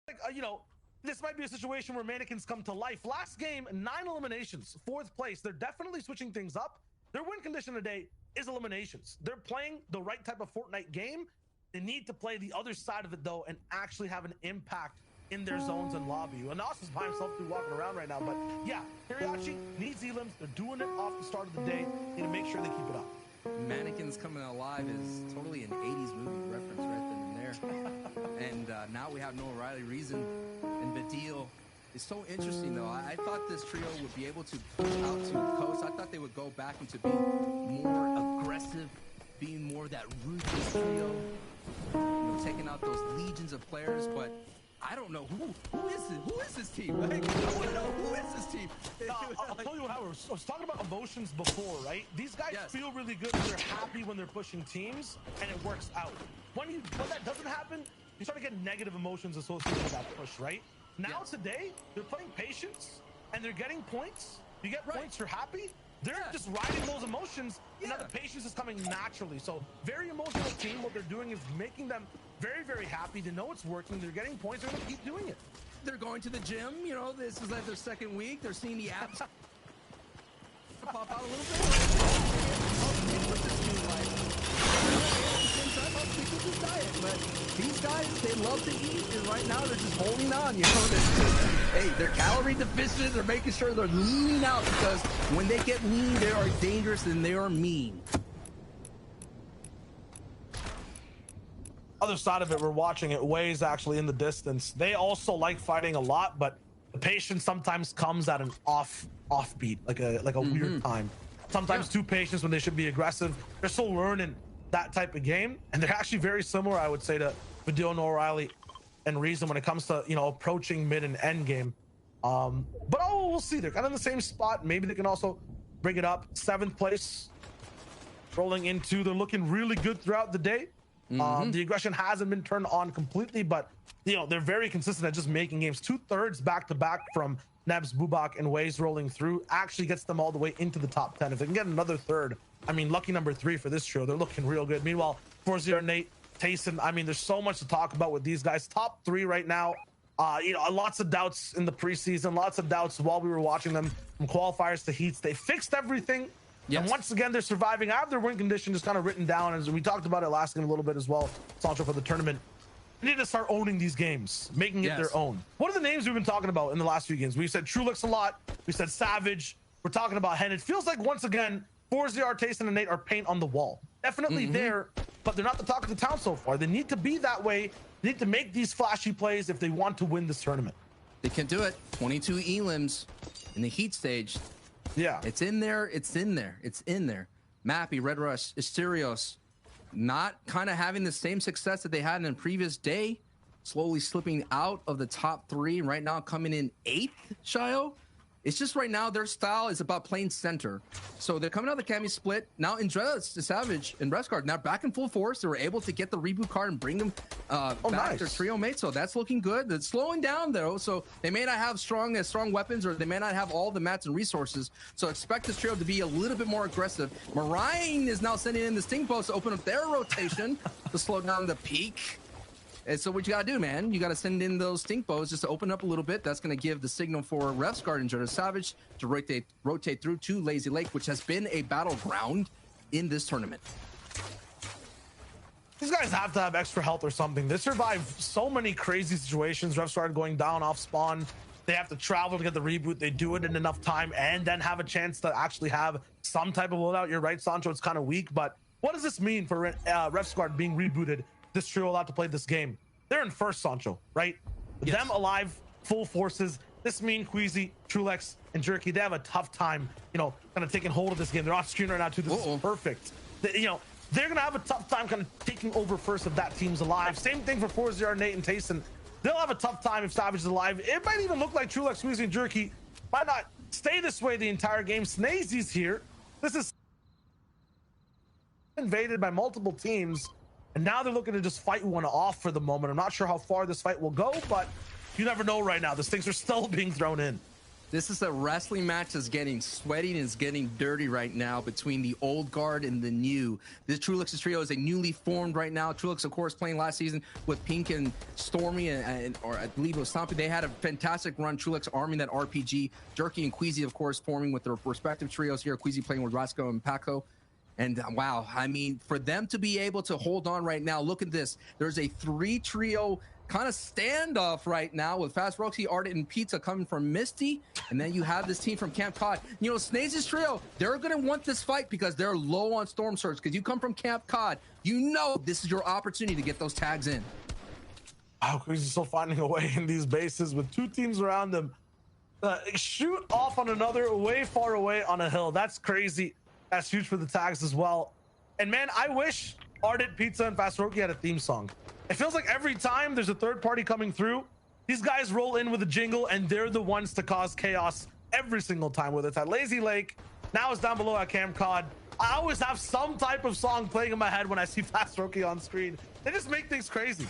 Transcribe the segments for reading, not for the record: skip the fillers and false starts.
like, this might be a situation where mannequins come to life. Last game, 9 eliminations, 4th place. They're definitely switching things up. Their win condition today is eliminations. They're playing the right type of Fortnite game. They need to play the other side of it, though, and actually have an impact in their zones and lobby. And Austin's by himself through walking around right now. But yeah, Hiriachi needs elims. They're doing it off the start of the day. Need to make sure they keep it up. Mannequins Coming Alive is totally an 80s movie reference right then and there. And now we have no O'Reilly Reason and Badil. It's so interesting, though. I thought this trio would be able to push out to coast. I thought they would go back into being more aggressive, being more that ruthless trio, taking out those legions of players. But I don't know who is it? Who is this team? Like, I want to know who is this team. I'll tell you what, I was talking about emotions before, right? These guys feel really good. They're happy when they're pushing teams, and it works out. When that doesn't happen, you start to get negative emotions associated with that push, right? Now today, they're playing patience, and they're getting points. You get points, you're happy. They're just riding those emotions, and now the patience is coming naturally. So very emotional team. What they're doing is making them very, very happy. They know it's working. They're getting points. They're going to keep doing it. They're going to the gym. This is like their 2nd week. They're seeing the abs pop out a little bit. But these guys, they love to eat, and right now they're just holding on. Hey, they're calorie deficient. They're making sure they're leaning out, because when they get lean, they are dangerous and they are mean. Other side of it, we're watching it. Way's actually in the distance. They also like fighting a lot, but the patience sometimes comes at an offbeat, like a weird time. Sometimes too patient when they should be aggressive. They're still learning that type of game, and they're actually very similar, I would say, to Badil and O'Reilly and Reason when it comes to approaching mid and end game. But we'll see. They're kind of in the same spot. Maybe they can also bring it up. 7th place, rolling into. They're looking really good throughout the day. The aggression hasn't been turned on completely, but they're very consistent at just making games. 2/3 back to back from Nebs, Bubak, and Waze rolling through actually gets them all the way into the top 10. If they can get another third, I mean, lucky number 3 for this trio. They're looking real good. Meanwhile, 4-0 Nate, Tayson, I mean, there's so much to talk about with these guys. Top 3 right now. Lots of doubts in the preseason, lots of doubts while we were watching them from qualifiers to heats. They fixed everything. Yes. And once again, they're surviving. I have their win condition just kind of written down, as we talked about it last game a little bit as well, Sancho, for the tournament. They need to start owning these games, making it their own. What are the names we've been talking about in the last few games? We said Trulix a lot. We said Savage. We're talking about Hen. It feels like, once again, 4-0, Tayson, and Nate are paint on the wall. Definitely there, but they're not the talk of the town so far. They need to be that way. They need to make these flashy plays if they want to win this tournament. They can do it. 22 elims in the heat stage. Yeah. It's in there. It's in there. It's in there. Mappy, Red Rush, Asterios, not kind of having the same success that they had in the previous day, slowly slipping out of the top 3, and right now coming in 8th, Shio. It's just right now their style is about playing center. So they're coming out of the Cami split. Now Andreas, Savage, and Rescard now back in full force. They were able to get the reboot card and bring them back their trio mates. So that's looking good. It's slowing down though. So they may not have strong weapons, or they may not have all the mats and resources. So expect this trio to be a little bit more aggressive. Marine is now sending in the Sting Post to open up their rotation to slow down the peak. And so what you got to do, man, you got to send in those stink bows just to open up a little bit. That's going to give the signal for Refsguard and Jordan Savage to rotate through to Lazy Lake, which has been a battleground in this tournament. These guys have to have extra health or something. They survive so many crazy situations. Refsguard going down off spawn. They have to travel to get the reboot. They do it in enough time and then have a chance to actually have some type of loadout. You're right, Sancho, it's kind of weak, but what does this mean for Refsguard being rebooted? This trio allowed to play this game. They're in first, Sancho, right? Yes. Them alive, full forces. This means Queasy, Trulex, and Jerky, they have a tough time, kind of taking hold of this game. They're on screen right now, too. This is perfect. They're going to have a tough time kind of taking over first if that team's alive. Same thing for 4-0, Nate, and Tayson. They'll have a tough time if Savage is alive. It might even look like Trulex, Queasy, and Jerky might not stay this way the entire game. Snazy's here. This is invaded by multiple teams. And now they're looking to just fight one off for the moment. I'm not sure how far this fight will go, but you never know right now. The stakes are still being thrown in. This is a wrestling match that's getting sweaty and is getting dirty right now between the old guard and the new. This Trulix's trio is a newly formed right now. Trulix, of course, playing last season with Pink and Stormy, or I believe it was Stompy. They had a fantastic run. Trulix arming that RPG. Jerky and Queasy, of course, forming with their respective trios here. Queasy playing with Roscoe and Paco. And wow, I mean, for them to be able to hold on right now, look at this. There's a 3-trio kind of standoff right now with Fast Roxy, Ardent, and Pizza coming from Misty. And then you have this team from Camp Cod. You know, Snaze's trio, they're going to want this fight because they're low on Storm Surge. Because you come from Camp Cod, you know this is your opportunity to get those tags in. Wow, Queasy's still finding a way in these bases with 2 teams around them. Shoot off on another way far away on a hill. That's crazy. That's huge for the tags as well. And man, I wish Ardent, Pizza, and Fast Roki had a theme song. It feels like every time there's a third party coming through, these guys roll in with a jingle and they're the ones to cause chaos every single time, whether it's at Lazy Lake, now it's down below at Camp Cod. I always have some type of song playing in my head when I see Fast Roki on screen. They just make things crazy.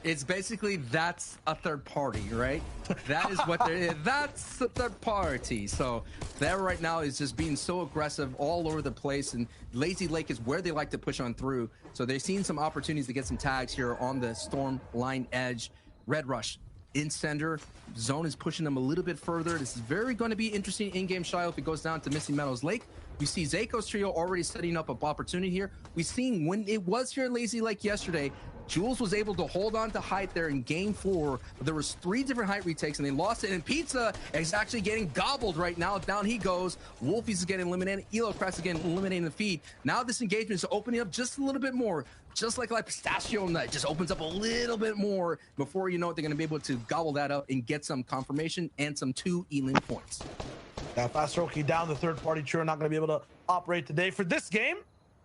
It's basically, that's a third party, right? That is what they're, that's a third party. So that right now is just being so aggressive all over the place, and Lazy Lake is where they like to push on through. So they're seeing some opportunities to get some tags here on the Storm line edge. Red Rush in center. Zone is pushing them a little bit further. This is very going to be interesting in-game Shio if it goes down to Misty Meadows Lake. We see Zako's trio already setting up an opportunity here. We've seen when it was here in Lazy Lake yesterday, Jules was able to hold on to height there in game 4. There was 3 different height retakes and they lost it. And Pizza is actually getting gobbled right now. Down he goes. Wolfies is getting eliminated. Elo Crest again eliminating the feed. Now this engagement is opening up just a little bit more. Just like Pistachio Nut just opens up a little bit more. Before you know it, they're going to be able to gobble that up and get some confirmation and some 2 Elin points. Yeah, Fast Roki down. The third party trio not going to be able to operate today. For this game,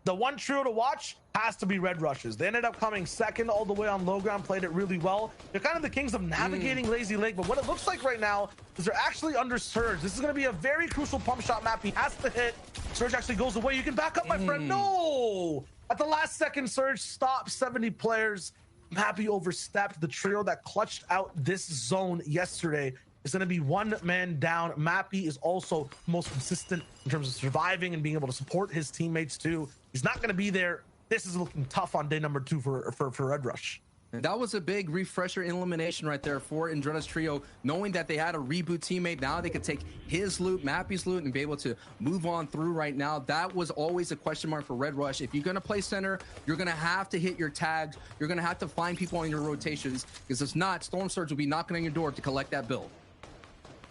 the one trio to watch has to be Red Rushes. They ended up coming second all the way on low ground, played it really well. They're kind of the kings of navigating Lazy Lake, but what it looks like right now is they're actually under Surge. This is going to be a very crucial pump shot map. He has to hit. Surge actually goes away. You can back up, my friend. No! At the last second, Surge stops 70 players. Mappy overstepped. The trio that clutched out this zone yesterday is going to be 1 man down. Mappy is also most consistent in terms of surviving and being able to support his teammates too. He's not going to be there. This is looking tough on day number 2 for Red Rush. That was a big refresher elimination right there for Andretta's trio, knowing that they had a reboot teammate. Now they could take his loot, Mappy's loot, and be able to move on through right now. That was always a question mark for Red Rush. If you're going to play center, you're going to have to hit your tags. You're going to have to find people on your rotations, because if not, Storm Surge will be knocking on your door to collect that build.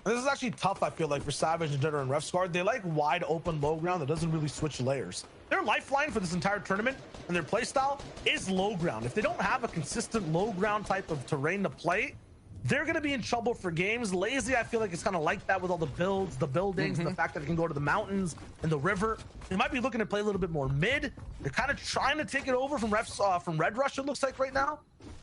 This is actually tough, I feel like, for Savage, Jetta, and Refsguard. They like wide open low ground that doesn't really switch layers. Their lifeline for this entire tournament and their playstyle is low ground. If they don't have a consistent low ground type of terrain to play, they're going to be in trouble for games. Lazy, I feel like it's kind of like that with all the builds, the buildings, and the fact that it can go to the mountains and the river. They might be looking to play a little bit more mid. They're kind of trying to take it over from from Red Rush, it looks like right now.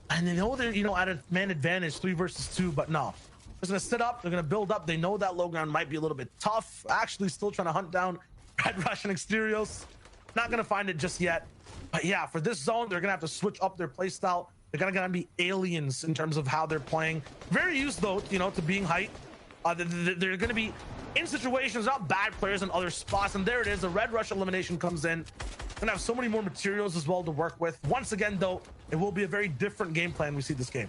And they know they're, at a man advantage, 3 versus 2, but no. They're going to sit up. They're going to build up. They know that low ground might be a little bit tough. Actually, still trying to hunt down Red Rush and Exterios. Not going to find it just yet. But yeah, for this zone, they're going to have to switch up their play style. They're going to be aliens in terms of how they're playing. Very used, though, to being height. They're going to be in situations, not bad players in other spots. And there it is. The Red Rush elimination comes in. Going to have so many more materials as well to work with. Once again, though, it will be a very different game plan we see this game.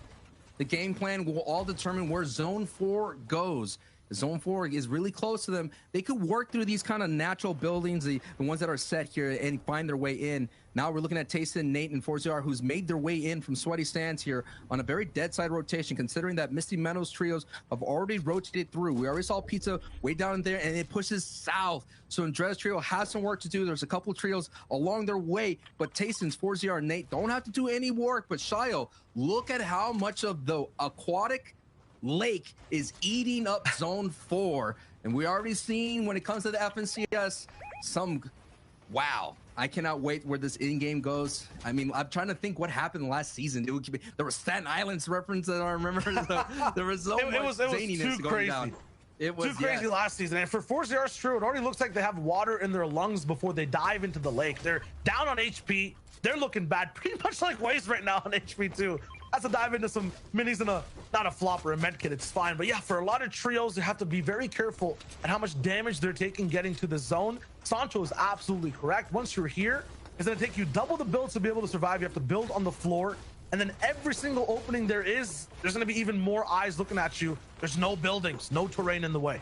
The game plan will all determine where Zone 4 goes. Zone 4 is really close to them. They could work through these kind of natural buildings, the ones that are set here, and find their way in. Now we're looking at Tayson, Nate, and 4ZR, who's made their way in from Sweaty Sands here on a very dead side rotation, considering that Misty Meadows trios have already rotated through. We already saw Pizza way down there, and it pushes south. So Andretta's trio has some work to do. There's a couple trios along their way, but Tayson's, 4ZR, and Nate don't have to do any work. But Shio, look at how much of the aquatic lake is eating up Zone 4. And we already seen when it comes to the FNCS, wow. I cannot wait where this in-game goes. I mean, I'm trying to think what happened last season. There was Staten Island's reference that I remember. There was so much zaniness going down. It was too crazy last season. And for 4ZR's true, it already looks like they have water in their lungs before they dive into the lake. They're down on HP. They're looking bad, pretty much like Waze right now on HP too. has to dive into some minis and not a flop or a med kit. It's fine. But yeah, for a lot of trios, you have to be very careful at how much damage they're taking getting to the zone. Sancho is absolutely correct. Once you're here, it's going to take you double the builds to be able to survive. You have to build on the floor. And then every single opening there's going to be even more eyes looking at you. There's no buildings, no terrain in the way.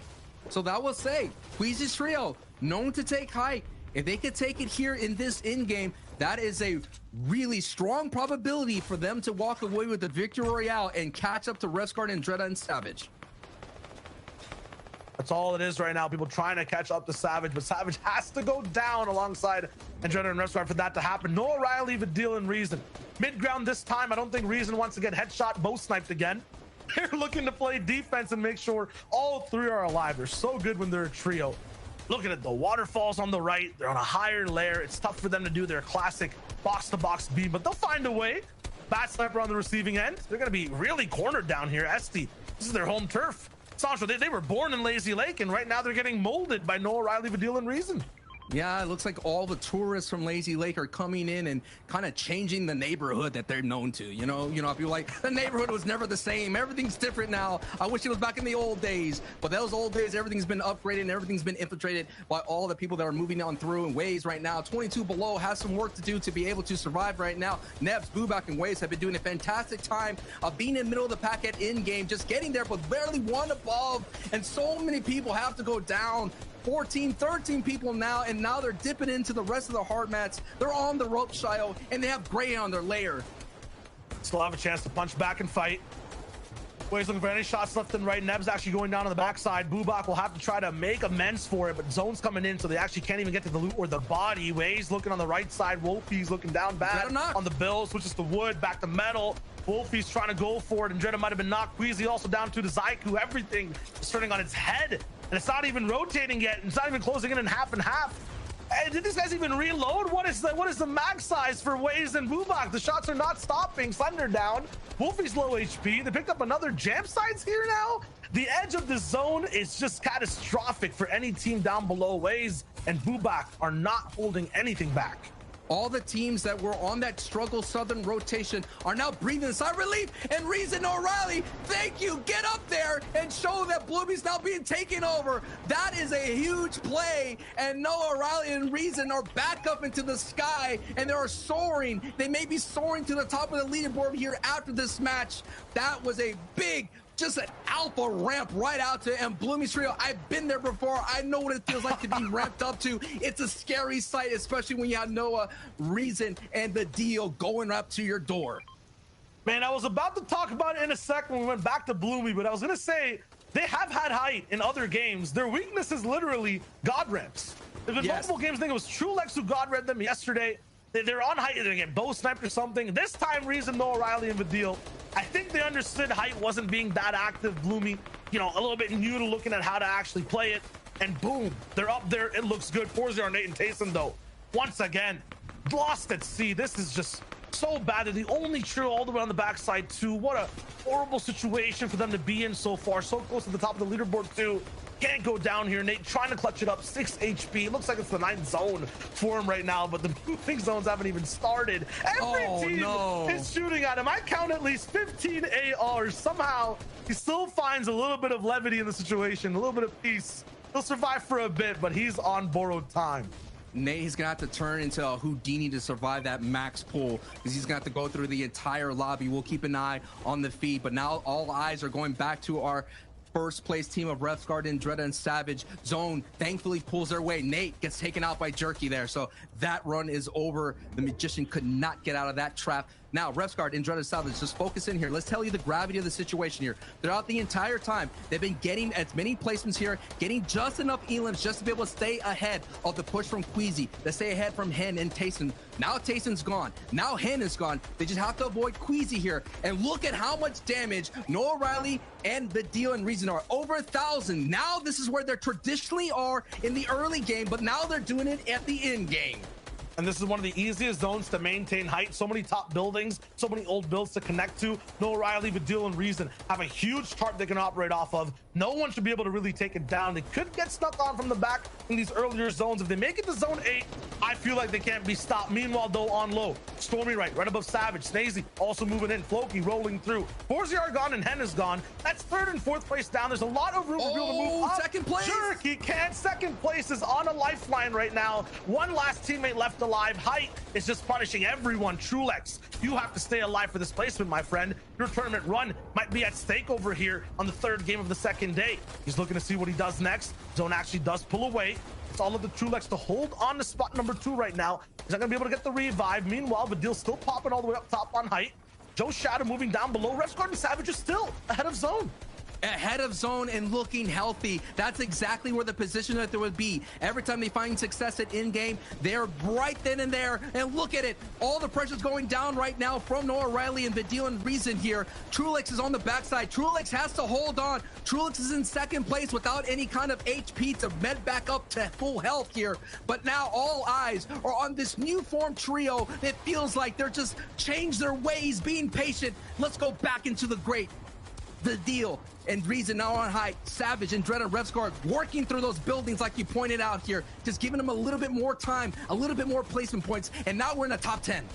So that will say, Queasy's trio, known to take height. If they could take it here in this in-game, that is a really strong probability for them to walk away with the Victory Royale and catch up to Refsguard, Andretta, and Savage. That's all it is right now. People trying to catch up to Savage, but Savage has to go down alongside Andretta and Refsguard for that to happen. No O'Reilly, Vidil, and Reason. Mid-ground this time, I don't think Reason wants to get headshot, bow sniped again. They're looking to play defense and make sure all three are alive. They're so good when they're a trio. Looking at the waterfalls on the right, they're on a higher layer. It's tough for them to do their classic box-to-box beam, but they'll find a way. Bat Sniper on the receiving end. They're going to be really cornered down here. Esti, this is their home turf. Sancho, they were born in Lazy Lake, and right now they're getting molded by Noah Riley, Vidil, and Reason. Yeah, it looks like all the tourists from Lazy Lake are coming in and kind of changing the neighborhood that they're known to. You know, people like the neighborhood was never the same. Everything's different now. I wish it was back in the old days, but those old days, everything's been upgraded and everything's been infiltrated by all the people that are moving on through and Waze right now. 22 below has some work to do to be able to survive right now. Nebs, Bubak, and Waze have been doing a fantastic time of being in the middle of the packet in game, just getting there, but barely one above. And so many people have to go down. 14, 13 people now, and now they're dipping into the rest of the hard mats. They're on the rope, Shio, and they have Gray on their layer. Still have a chance to punch back and fight. Wade's looking for any shots left and right. Neb's actually going down on the backside. Bubak will have to try to make amends for it, but zone's coming in, so they actually can't even get to the loot or the body. Wade's looking on the right side. Wolfie's looking down bad on the bills, which is the wood, back to metal. Wolfie's trying to go for it, and Andretta might have been knocked. Queasy also down to the Zaiku. Everything is turning on its head. And it's not even rotating yet. It's not even closing in half and half. Hey, did these guys even reload? What is the mag size for Waze and Bubak? The shots are not stopping. Slender down. Wolfie's low HP. They picked up another jam sites here now. The edge of the zone is just catastrophic for any team down below. Waze and Bubak are not holding anything back. All the teams that were on that struggle southern rotation are now breathing a sigh of relief. And Reason O'Reilly, thank you. Get up there and show that Bloomy's now being taken over. That is a huge play. And Noah O'Reilly and Reason are back up into the sky, and they are soaring. They may be soaring to the top of the leaderboard here after this match. That was a big, just an alpha ramp right out to and Bloomy's trio. I've been there before. I know what it feels like to be ramped up to. It's a scary sight, especially when you have Noah, Reason, and the deal going up to your door. Man, I was about to talk about it in a second when we went back to Bloomy, but I was gonna say they have had height in other games. Their weakness is literally god ramps. There's been multiple games. I think it was Trulex who god read them yesterday. They're on height. They're gonna get bow sniped or something. This time, Reason, Noah Riley, and Vidil, I think they understood height wasn't being that active. Bloomy, a little bit new to looking at how to actually play it. And boom, they're up there. It looks good. 4-0 on Nate and Taysom, though. Once again, lost at sea. This is just so bad. They're the only trio all the way on the backside, too. What a horrible situation for them to be in so far. So close to the top of the leaderboard, too. Can't go down here. Nate trying to clutch it up. 6 HP. It looks like it's the 9th zone for him right now, but the moving zones haven't even started. Every team is shooting at him. I count at least 15 ARs. Somehow he still finds a little bit of levity in the situation, a little bit of peace. He'll survive for a bit, but he's on borrowed time. Nate, he's gonna have to turn into a Houdini to survive that max pull, because he's gonna have to go through the entire lobby. We'll keep an eye on the feed, but now all eyes are going back to our first place team of Refsguard, Andretta, and Savage. Zone thankfully pulls their way. Nate gets taken out by Jerky there, so that run is over. The Magician could not get out of that trap. Now, Refsguard, Andretta, Savage, just focus in here. Let's tell you the gravity of the situation here. Throughout the entire time, they've been getting as many placements here, getting just enough elims just to be able to stay ahead of the push from Queasy, to stay ahead from Hen and Tayson. Now Tayson's gone. Now Hen is gone. They just have to avoid Queasy here. And look at how much damage Noah Riley and the Deal and Reason are. Over 1,000. Now this is where they traditionally are in the early game, but now they're doing it at the end game. And this is one of the easiest zones to maintain height. So many top buildings, so many old builds to connect to. Noah Riley, Vidil, and Reason have a huge chart they can operate off of. No one should be able to really take it down. They could get stuck on from the back in these earlier zones. If they make it to zone 8, I feel like they can't be stopped. Meanwhile, though, on low, Stormy right above Savage. Snazy also moving in. Floki rolling through. Forzier gone and Hen is gone. That's 3rd and 4th place down. There's a lot of room for people to move up. Second place. Jerky can. Second place is on a lifeline right now. One last teammate left alive. Height is just punishing everyone. Trulex, you have to stay alive for this placement, my friend. Your tournament run might be at stake over here on the 3rd game of the 2nd day. He's looking to see what he does next. Zone actually does pull away. It's all of the Trulex to hold on to spot number 2 right now. He's not gonna be able to get the revive. Meanwhile, Vidil's still popping all the way up top on Height. Joe Shadow moving down below. Refsguard and Savage is still ahead of zone. Ahead of zone and looking healthy. That's exactly where the position that there would be. Every time they find success at in-game, they're right then and there. And look at it. All the pressure's going down right now from Noah Riley and Vidil and Reason here. Trulex is on the backside. Trulex has to hold on. Trulex is in second place without any kind of HP to med back up to full health here. But now all eyes are on this new form trio. It feels like they're just changed their ways, being patient. Let's go back into the great. The deal and Reason now on Height. Savage and Dread and Revsguard working through those buildings like you pointed out here, just giving them a little bit more time, a little bit more placement points, and now we're in the top 10. And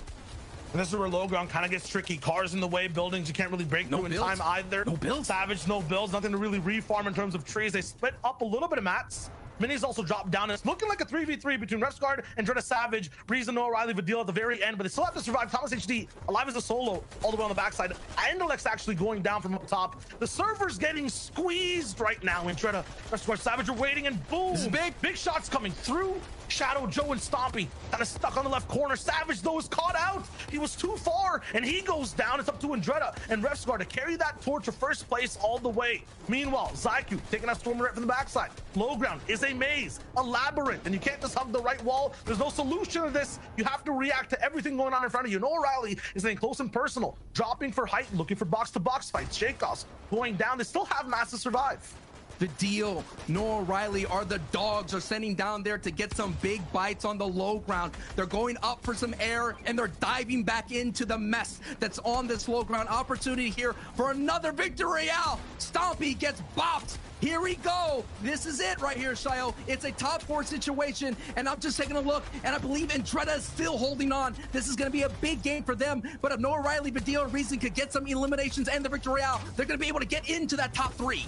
this is where low ground kind of gets tricky. Cars in the way, buildings you can't really break through in time either. No builds. Savage, no builds, nothing to really reform in terms of trees. They split up a little bit of mats. Minis also dropped down. It's looking like a 3v3 between Refsguard and Dread Savage. Reason, Noah Riley, Vidil at the very end, but they still have to survive. Thomas HD alive as a solo all the way on the backside. Andalex actually going down from up top. The server's getting squeezed right now. And Dread, Refsguard, Savage are waiting, and boom! This is big. Big shots coming through. Shadow, Joe, and Stompy kind of stuck on the left corner. Savage, though, is caught out. He was too far, and he goes down. It's up to Andretta and Refsguard to carry that torch to first place all the way. Meanwhile, Zyku taking out Stormer right from the backside. Low ground is a maze, a labyrinth, and you can't just hug the right wall. There's no solution to this. You have to react to everything going on in front of you. Noah Riley is getting close and personal, dropping for Height, looking for box-to-box fights. Shakeoffs going down. They still have mass to survive. The deal. Noah Riley are the dogs are sending down there to get some big bites on the low ground. They're going up for some air and they're diving back into the mess that's on this low ground. Opportunity here for another victory royale. Stompy gets bopped. Here we go. This is it right here, Shio. It's a top 4 situation, and I'm just taking a look, and I believe Andretta is still holding on. This is going to be a big game for them, but if Noah Riley, Vidil, and Reason could get some eliminations and the victory royale, they're going to be able to get into that top 3.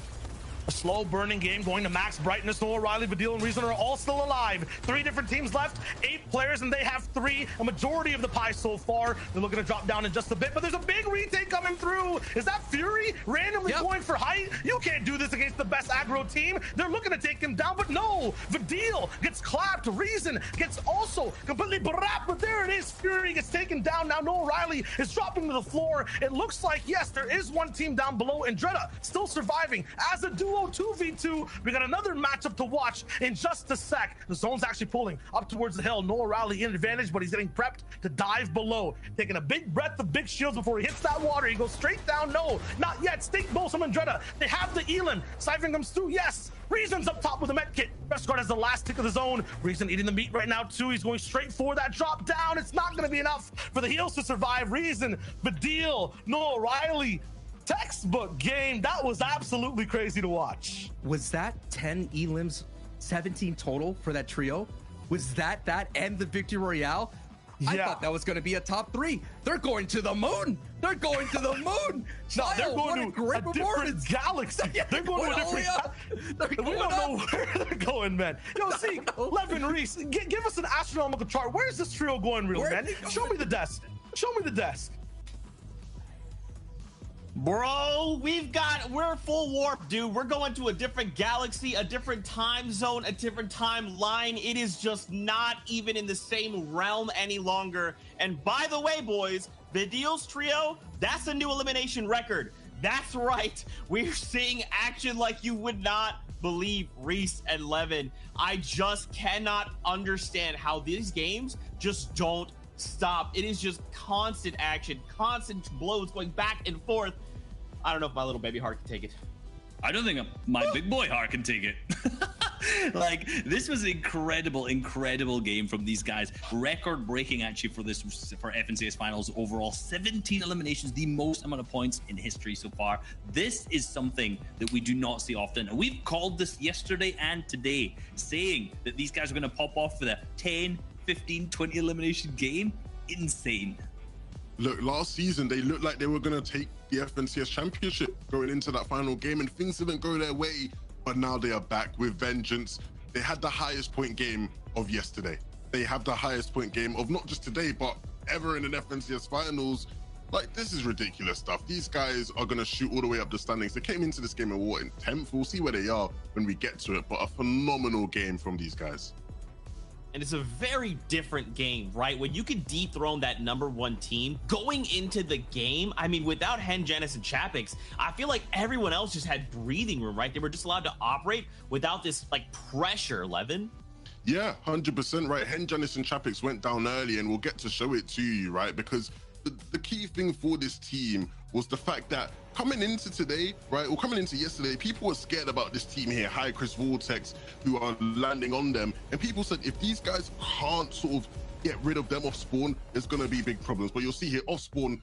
A slow burning game going to max brightness. Noah Riley, Vidil, and Reason are all still alive. 3 different teams left, 8 players, and they have 3. A majority of the pie so far. They're looking to drop down in just a bit, but there's a big retake coming through. Is that Fury randomly going for Height? You can't do this against the best aggro team. They're looking to take him down, but no. Vidil gets clapped. Reason gets also completely brapped, but there it is. Fury gets taken down. Now Noah Riley is dropping to the floor. It looks like, yes, there is one team down below. Andretta still surviving as a duo. 2v2. We got another matchup to watch in just a sec. The zone's actually pulling up towards the hill. Noah Riley in advantage, but he's getting prepped to dive below. Taking a big breath of big shields before he hits that water. He goes straight down. No, not yet. Stink Bulls from Andretta. They have the Elan. Siphon comes through. Yes. Reason's up top with a med kit. Refsguard has the last tick of the zone. Reason eating the meat right now too. He's going straight for that drop down. It's not going to be enough for the heals to survive. Reason, Vidil, Noah Riley. Textbook game. That was absolutely crazy to watch. Was that 10 elims, 17 total for that trio? Was that and the victory royale? Yeah. I thought that was going to be a top 3. They're going to the moon. They're going to the moon. No, they're going to a different galaxy. They're going to a different. We don't know where they're going, man. Yo, see, Levin Reese, give us an astronomical chart. Where's this trio going, real man? Show me the desk. Show me the desk. Bro, we're full warp, dude. We're going to a different galaxy, a different time zone, a different timeline. It is just not even in the same realm any longer. And by the way, boys, Vidil's trio, that's a new elimination record. That's right. We're seeing action like you would not believe. Reese and Levin. I just cannot understand how these games just don't stop. It is just constant action, constant blows going back and forth. I don't know if my little baby heart can take it. I don't think my big boy heart can take it. Like, this was an incredible game from these guys. Record breaking actually for FNCS finals overall. 17 eliminations, the most amount of points in history so far. This is something that we do not see often. And we've called this yesterday and today, saying that these guys are going to pop off with a 10, 15, 20 elimination game. Insane. Look, last season, they looked like they were going to take the FNCS championship going into that final game, and things didn't go their way. But now they are back with vengeance. They had the highest point game of yesterday. They have the highest point game of not just today, but ever in an FNCS finals. Like, this is ridiculous stuff. These guys are going to shoot all the way up the standings. They came into this game in 10th. We'll see where they are when we get to it, but a phenomenal game from these guys. And it's a very different game, right? When you can dethrone that #1 team going into the game, I mean, without Hen, Janice, and Chapix, I feel like everyone else just had breathing room, right? They were just allowed to operate without this like pressure, Levin. Yeah, 100% right. Hen, Janice, and Chapix went down early, and we'll get to show it to you, right? Because the key thing for this team was the fact that coming into today, right, or coming into yesterday, people were scared about this team here, High Chris Vortex, who are landing on them. And people said, if these guys can't sort of get rid of them off spawn, there's going to be big problems. But you'll see here, off spawn,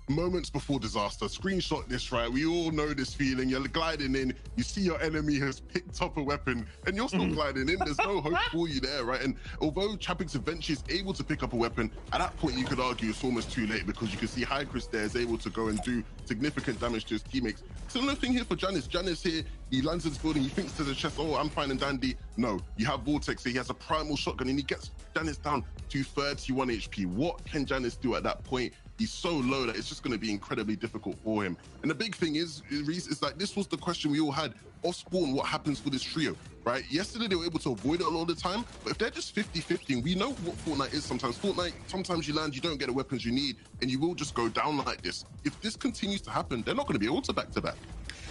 moments before disaster. Screenshot this, right? We all know this feeling. You're gliding in, you see your enemy has picked up a weapon, and you're still gliding in. There's no hope for you there, right? And although Chapix eventually is able to pick up a weapon, at that point you could argue it's almost too late, because you can see High Chris there is able to go and do significant damage to his teammates. Similar thing here for Janice. Janice here, he lands in this building, he thinks to the chest, oh, I'm fine and dandy. No, you have Vortex here, he has a primal shotgun, and he gets Janice down to 31 HP. What can Janice do at that point? He's so low that it's just going to be incredibly difficult for him. And the big thing is, Reese, is like, this was the question we all had. Off spawn, what happens for this trio, right? Yesterday, they were able to avoid it a lot of the time, but if they're just 50-50, we know what Fortnite is sometimes. Fortnite, sometimes you land, you don't get the weapons you need, and you will just go down like this. If this continues to happen, they're not going to be able to back-to-back.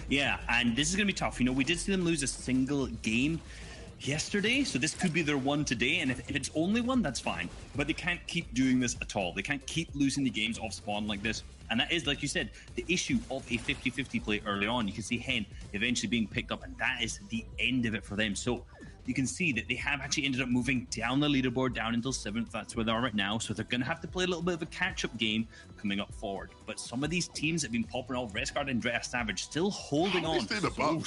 Yeah, and this is going to be tough. You know, we did see them lose a single game yesterday, so this could be their one today, and if it's only one, that's fine, but they can't keep doing this at all. They can't keep losing the games off spawn like this, and that is, like you said, the issue of a 50-50 play early on. You can see Hen eventually being picked up, and that is the end of it for them. So you can see that they have actually ended up moving down the leaderboard, down until 7th. That's where they are right now. So they're going to have to play a little bit of a catch-up game coming up forward. But some of these teams have been popping off. Rescard and Andrea Savage still holding on so strong.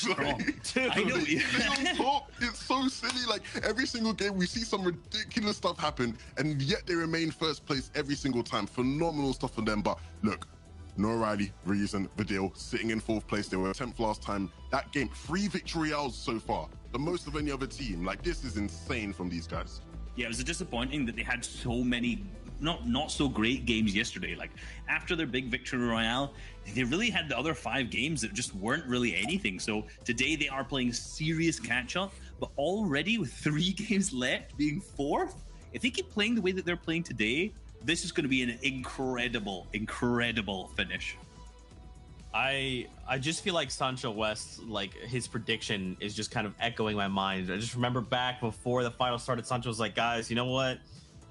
I know. It's so silly. Like, every single game, we see some ridiculous stuff happen, and yet they remain first place every single time. Phenomenal stuff for them. But look, Noah Riley, Reason, Vidil sitting in 4th place. They were 10th last time. That game, 3 victory royales so far, the most of any other team. Like, this is insane from these guys. Yeah, it was disappointing that they had so many not so great games yesterday. Like, after their big victory royale, they really had the other 5 games that just weren't really anything. So today they are playing serious catch up, but already with 3 games left, being 4th, if they keep playing the way that they're playing today, this is going to be an incredible finish. I just feel like Sancho West, like, his prediction is just kind of echoing my mind. I just remember back before the final started, Sancho was like, guys, you know what?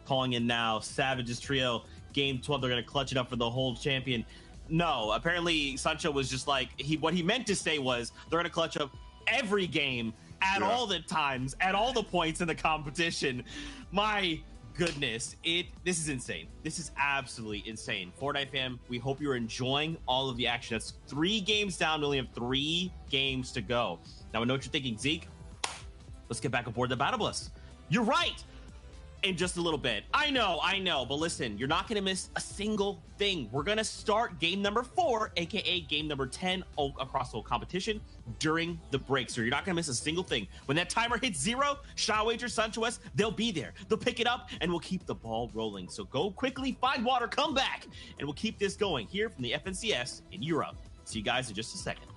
Calling in now, Savage's trio, game 12, they're going to clutch it up for the whole champion. No, apparently Sancho was just like, what he meant to say was they're going to clutch up every game at all the times, at all the points in the competition. My goodness, this is insane. This is absolutely insane. Fortnite fam, we hope you're enjoying all of the action. That's 3 games down. We only have 3 games to go. Now, I know what you're thinking, Zeke. Let's get back aboard the battle bus. You're right. In just a little bit. I know, but listen, you're not going to miss a single thing. We're going to start game number 4, aka game number 10 across the whole competition during the break. So you're not going to miss a single thing. When that timer hits 0, Shaw Wager, Sancho West, they'll be there. They'll pick it up and we'll keep the ball rolling. So go quickly, find water, come back, and we'll keep this going here from the FNCS in Europe. See you guys in just a second.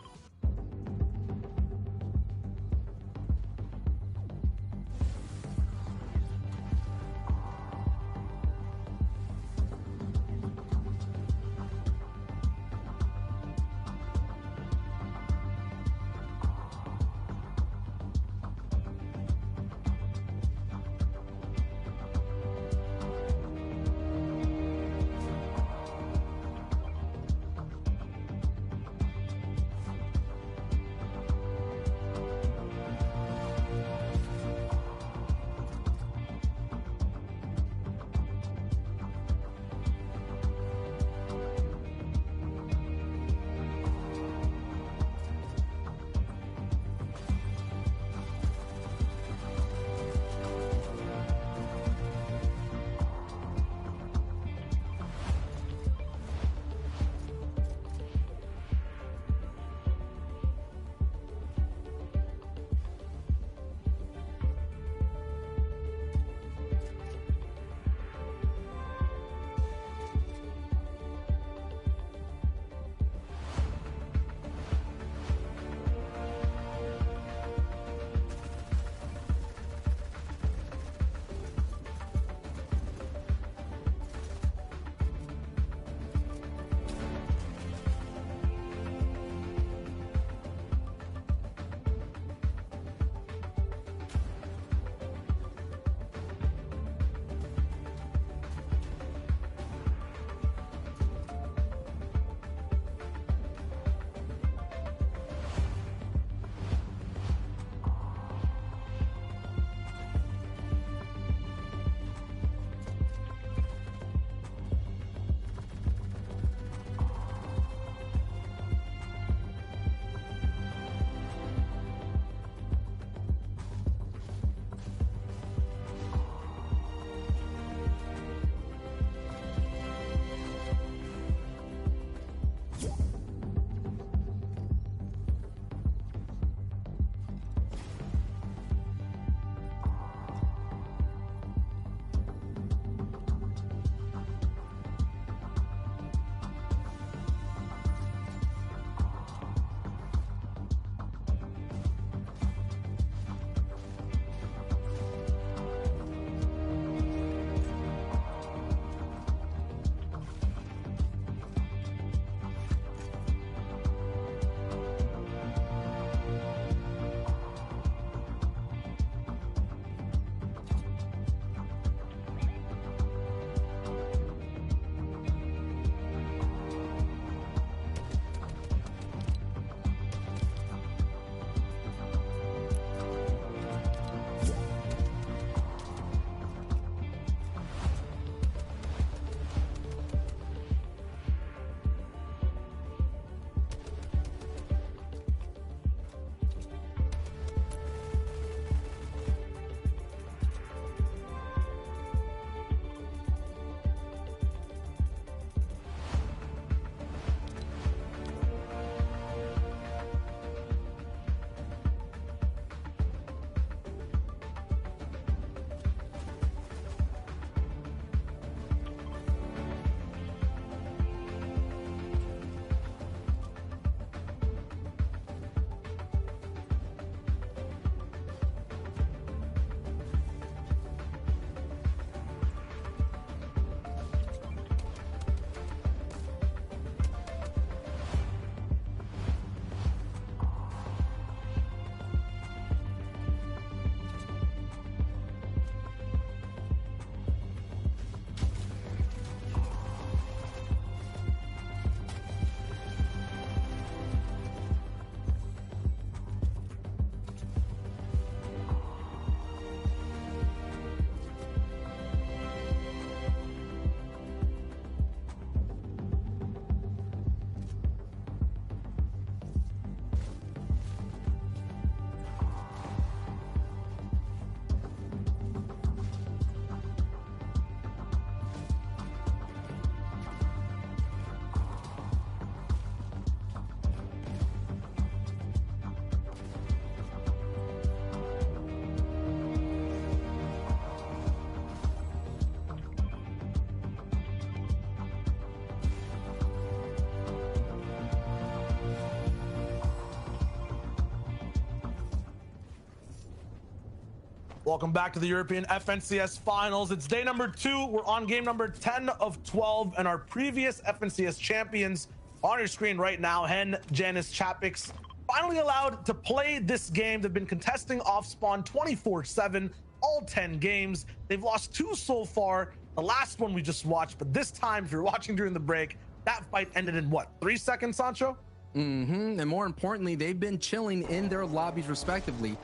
Welcome back to the European FNCS Finals. It's day number 2. We're on game number 10 of 12, and our previous FNCS champions on your screen right now, Hen, Janice, Chapix, finally allowed to play this game. They've been contesting off spawn 24/7, all 10 games. They've lost 2 so far. The last one we just watched, but this time, if you're watching during the break, that fight ended in what, 3 seconds, Sancho? And more importantly, they've been chilling in their lobbies respectively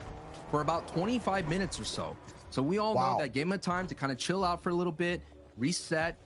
for about 25 minutes or so. So we all know that gave them time to kind of chill out for a little bit, reset.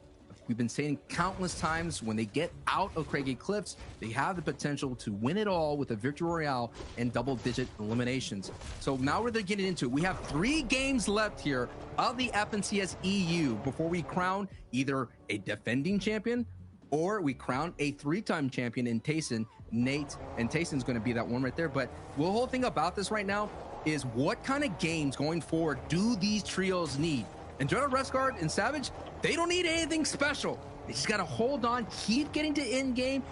We've been saying countless times, when they get out of Craigie Cliffs, they have the potential to win it all with a victory royale and double-digit eliminations. So now we're getting into it. We have 3 games left here of the FNCS EU before we crown either a defending champion or we crown a 3-time champion in Tayson, Nate, and Tayson's going to be that one right there. But the whole thing about this right now is, what kind of games going forward do these trios need? And Jonah Resguard and Savage, they don't need anything special. They just got to hold on, keep getting to end game,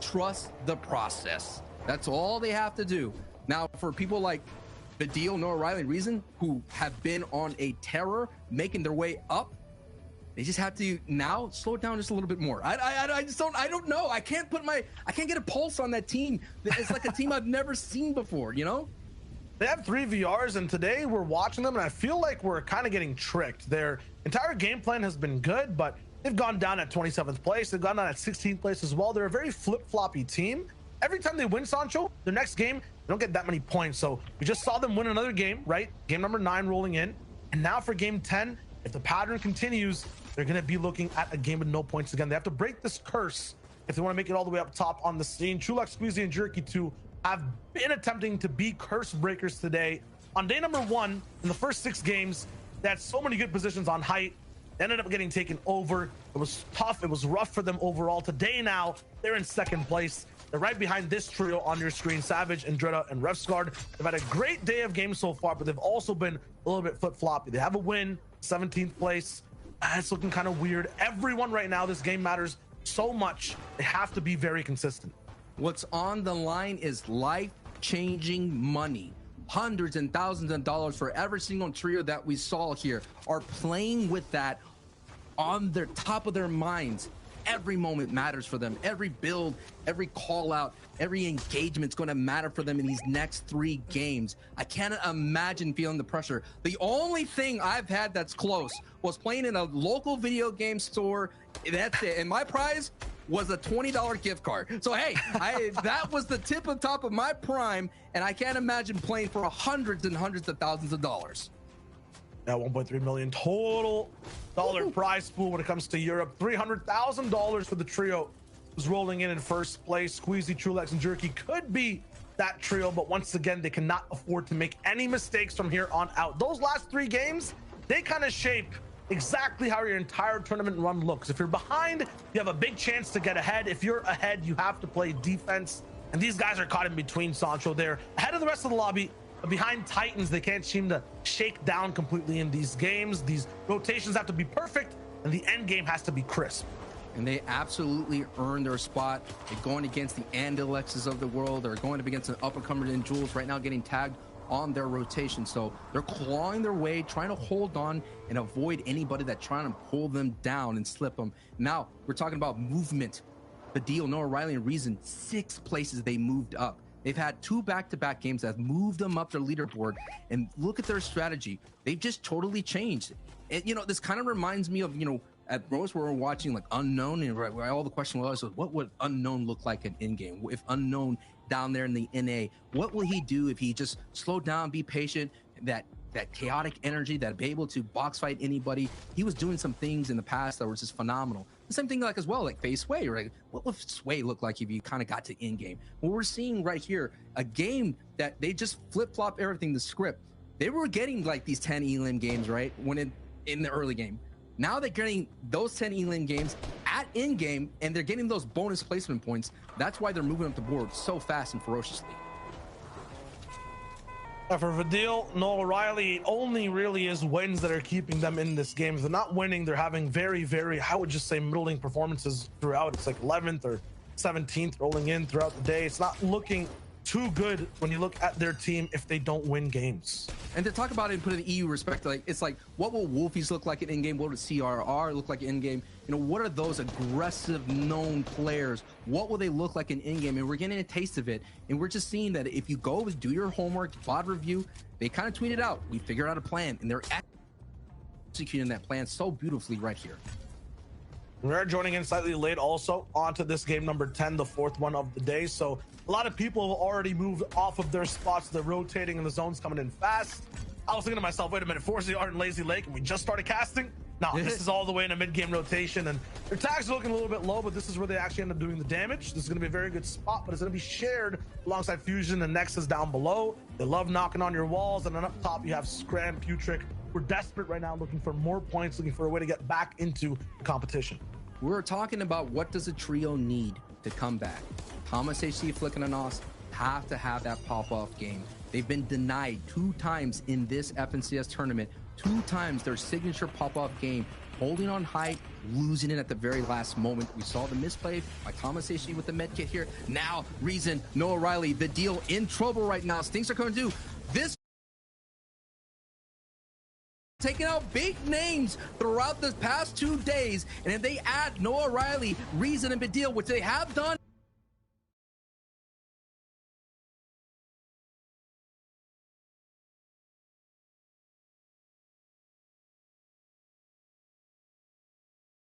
trust the process. That's all they have to do. Now, for people like Badil, Noah Riley, and Reason, who have been on a terror, making their way up, they just have to now slow it down just a little bit more. I don't know. I can't get a pulse on that team. It's like a team I've never seen before, you know? They have 3 VRs, and today we're watching them, and I feel like we're kind of getting tricked. Their entire game plan has been good, but they've gone down at 27th place. They've gone down at 16th place as well. They're a very flip-floppy team. Every time they win, Sancho, their next game, they don't get that many points. So we just saw them win another game, right? Game number 9 rolling in. And now for game 10, if the pattern continues, they're going to be looking at a game with no points again. They have to break this curse if they want to make it all the way up top on the scene. Chulak, Squeezy, and Jerky 2 have been attempting to be curse breakers today. On day number 1, in the first 6 games, they had so many good positions on height. They ended up getting taken over. It was tough. It was rough for them overall. Today now, they're in 2nd place. They're right behind this trio on your screen, Savage, Andretta, and Refsguard. They've had a great day of games so far, but they've also been a little bit flip-floppy. They have a win, 17th place. It's looking kind of weird. Everyone right now, this game matters so much. They have to be very consistent. What's on the line is life-changing money. Hundreds and thousands of dollars for every single trio that we saw here are playing with that on their top of their minds. Every moment matters for them. Every build, every call out, every engagement's going to matter for them in these next 3 games. I can't imagine feeling the pressure. The only thing I've had that's close was playing in a local video game store. That's it. And my prize was a $20 gift card. So hey, that was the top of my prime, and I can't imagine playing for hundreds and hundreds of thousands of dollars. Now 1.3 million total dollar prize pool when it comes to Europe. $300,000 for the trio who's rolling in first place. Squeezy, Trulex, and Jerky could be that trio, but once again, they cannot afford to make any mistakes from here on out. Those last 3 games, they kind of shape exactly how your entire tournament run looks. If you're behind, you have a big chance to get ahead. If you're ahead, you have to play defense. And these guys are caught in between, Sancho. They're ahead of the rest of the lobby, but behind Titans, they can't seem to shake down completely in these games. These rotations have to be perfect, and the end game has to be crisp. And they absolutely earn their spot. They're going against the Andalexes of the world. They're going up against an up-and-comer in Jules right now, getting tagged on their rotation. So they're clawing their way, trying to hold on and avoid anybody that's trying to pull them down and slip them. Now we're talking about movement. Badil, Noah Riley, and Reason, 6 places they moved up. They've had 2 back-to-back games that have moved them up their leaderboard, and look at their strategy. They've just totally changed. And, you know, this kind of reminds me of, you know, at Rose where we're watching like Unknown, and where all the question was what would Unknown look like in game? If Unknown down there in the NA, what will he do if he just slow down, be patient, that chaotic energy, that be able to box fight anybody? He was doing some things in the past that were just phenomenal. The same thing like as well, like Face Sway, right? What would Sway look like if you kind of got to in game? Well, we're seeing right here a game that they just flip-flop everything, the script. They were getting like these 10 elim games, right? When in the early game. Now they're getting those 10 elim games at in-game, and they're getting those bonus placement points. That's why they're moving up the board so fast and ferociously. For Vadil, Noah Riley, it only really is wins that are keeping them in this game. If they're not winning, they're having very, very, I would just say, middling performances throughout. It's like 11th or 17th rolling in throughout the day. It's not looking too good when you look at their team if they don't win games. And to talk about it and put it in EU respect, like it's like, what will Wolfies look like in game? What would CRR look like in game? You know, what are those aggressive known players? What will they look like in game? And we're getting a taste of it. And we're just seeing that if you go do your homework, VOD review, they kind of tweeted out, we figured out a plan, and they're executing that plan so beautifully right here. We're joining in slightly late also onto this game number 10, the fourth one of the day. So a lot of people have already moved off of their spots. They're rotating and the zone's coming in fast. I was thinking to myself, wait a minute, Forza aren't in Lazy Lake and we just started casting? No, this is all the way in a mid-game rotation, and their tags are looking a little bit low, but this is where they actually end up doing the damage. This is going to be a very good spot, but it's going to be shared alongside Fusion and Nexus down below. They love knocking on your walls, and then up top you have Scram, Putrick. We're desperate right now, looking for more points, looking for a way to get back into the competition. We're talking about what does a trio need to come back. Thomas HC, Flick, and Anos have to have that pop-off game. They've been denied 2 times in this FNCS tournament. 2 times their signature pop-off game, holding on height, losing it at the very last moment. We saw the misplay by Thomas HC with the med kit here. Now, Reason, Noah Riley, the deal in trouble right now. Stinks are going to do this. Taking out big names throughout the past 2 days, and if they add Noah Riley, Reason, and Badil, which they have done